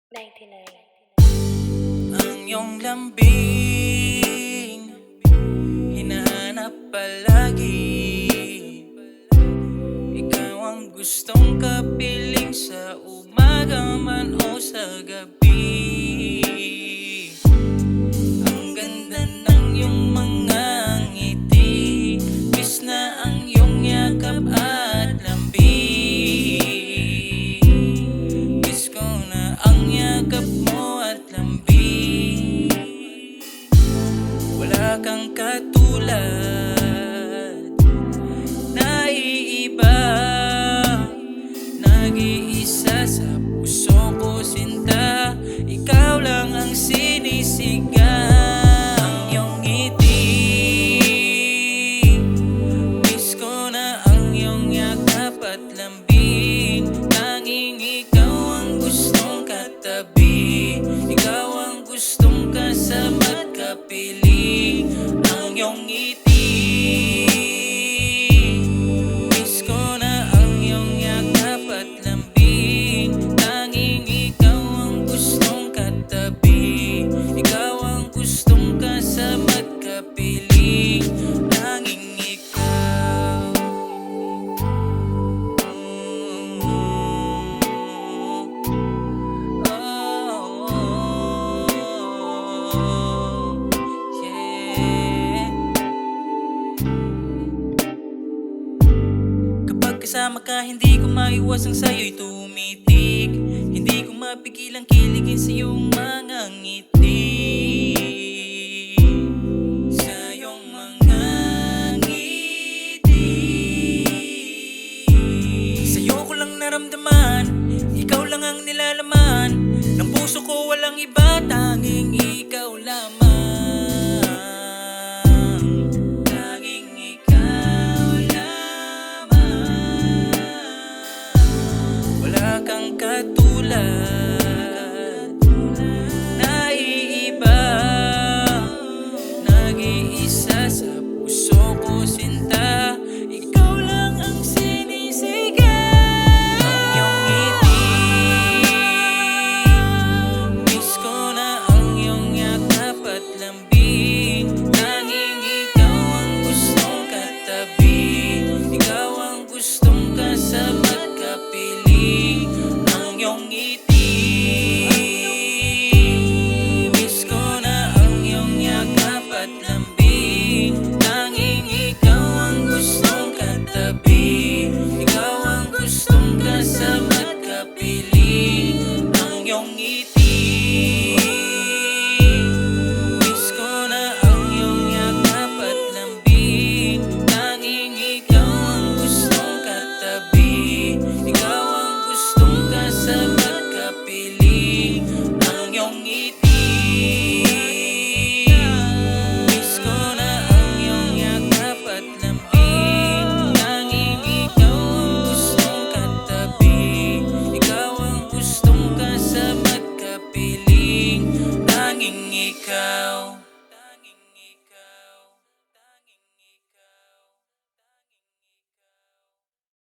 99. Ang iyong lambing hinahanap palagi. Ikaw ang gustong kapiling sa umaga man o sa gabi. Ang ganda ng iyong mga ngiti, bis na ang iyong yakap at lambing. Miss ko na ang yakap mo at lambing. Wala kang katulad, naiiba, nag-iisa sa puso ko sinta. Ikaw lang ang sinisigaw. Ang iyong ngiti, miss ko na ang iyong yakap at lambing. Tanging ikaw ang gustong katabi, ikaw ang gustong kasama't kapiling. Ang iyong ngiti, miss ko na ang iyong yakap at lambing. Tanging ikaw ang gustong katabi, ikaw ang gustong kasama't kapiling. Tanging ikaw. Kapag kasama ka, hindi ko maiwasang sa'yo'y tumitig. Hindi ko mapigilang kiligin sa iyong mga ngiti. Sa iyong mga ngiti, sa'yo ko lang naramdaman, ikaw lang ang nilalaman ng puso ko, walang iba, tanging ikaw lamang. Tanging ikaw lamang. Wala kang katulad,